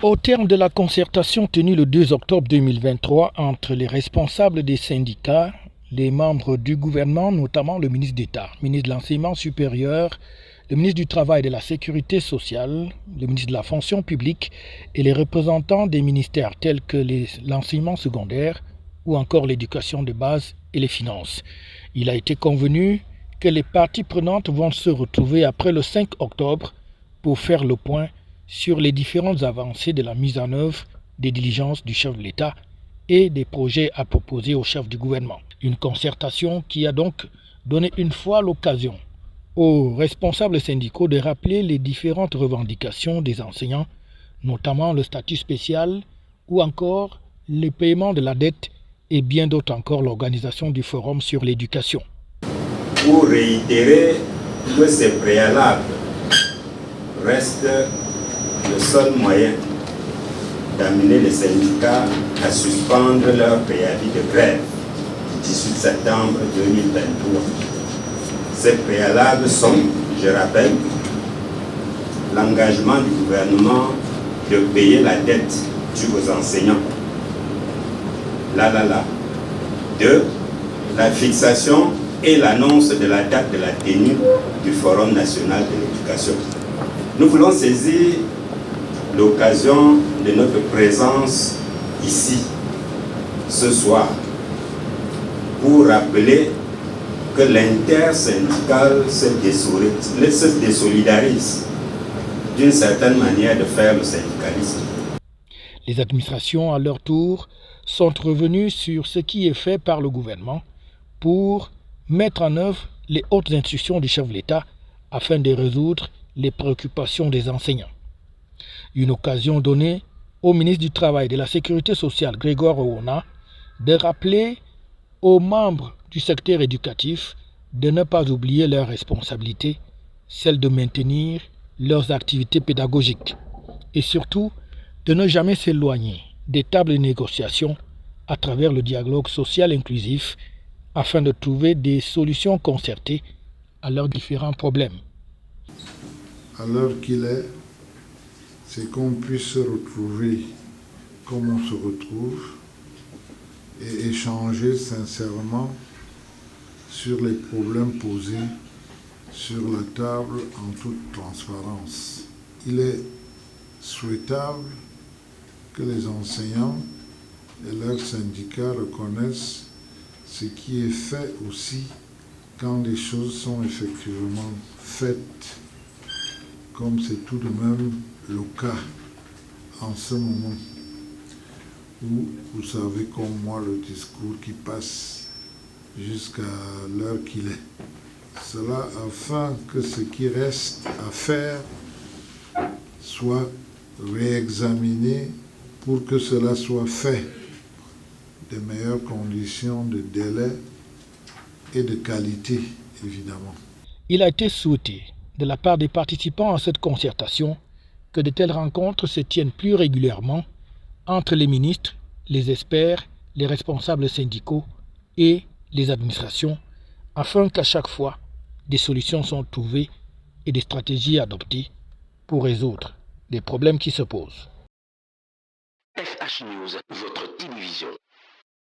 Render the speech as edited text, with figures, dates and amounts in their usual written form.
Au terme de la concertation tenue le 2 octobre 2023 entre les responsables des syndicats, les membres du gouvernement, notamment le ministre d'État, ministre de l'Enseignement supérieur, le ministre du Travail et de la Sécurité sociale, le ministre de la Fonction publique et les représentants des ministères tels que l'enseignement secondaire ou encore l'éducation de base et les finances. Il a été convenu que les parties prenantes vont se retrouver après le 5 octobre pour faire le point sur les différentes avancées de la mise en œuvre des diligences du chef de l'État et des projets à proposer au chef du gouvernement. Une concertation qui a donc donné une fois l'occasion aux responsables syndicaux de rappeler les différentes revendications des enseignants, notamment le statut spécial ou encore le paiement de la dette et bien d'autres encore l'organisation du forum sur l'éducation. Pour réitérer que ces préalables restent le seul moyen d'amener les syndicats à suspendre leur préavis de grève du 18 septembre 2023. Ces préalables sont, je rappelle, l'engagement du gouvernement de payer la dette due aux enseignants. Deux, la fixation et l'annonce de la date de la tenue du Forum national de l'éducation. Nous voulons saisir l'occasion de notre présence ici, ce soir, pour rappeler que l'intersyndicale se désolidarise d'une certaine manière de faire le syndicalisme. Les administrations, à leur tour, sont revenues sur ce qui est fait par le gouvernement pour mettre en œuvre les hautes instructions du chef de l'État afin de résoudre les préoccupations des enseignants. Une occasion donnée au ministre du Travail et de la Sécurité sociale, Grégoire Ouna, de rappeler aux membres du secteur éducatif de ne pas oublier leurs responsabilités, celle de maintenir leurs activités pédagogiques et surtout de ne jamais s'éloigner des tables de négociation à travers le dialogue social inclusif afin de trouver des solutions concertées à leurs différents problèmes. À l'heure qu'il est, c'est qu'on puisse se retrouver comme on se retrouve et échanger sincèrement sur les problèmes posés sur la table en toute transparence. Il est souhaitable que les enseignants et leurs syndicats reconnaissent ce qui est fait aussi quand les choses sont effectivement faites, comme c'est tout de même le cas en ce moment où, vous savez comme moi, le discours qui passe jusqu'à l'heure qu'il est. Cela afin que ce qui reste à faire soit réexaminé pour que cela soit fait de meilleures conditions de délai et de qualité, évidemment. Il a été souhaité de la part des participants à cette concertation que de telles rencontres se tiennent plus régulièrement entre les ministres, les experts, les responsables syndicaux et les administrations, afin qu'à chaque fois, des solutions sont trouvées et des stratégies adoptées pour résoudre les problèmes qui se posent. FH News, votre télévision.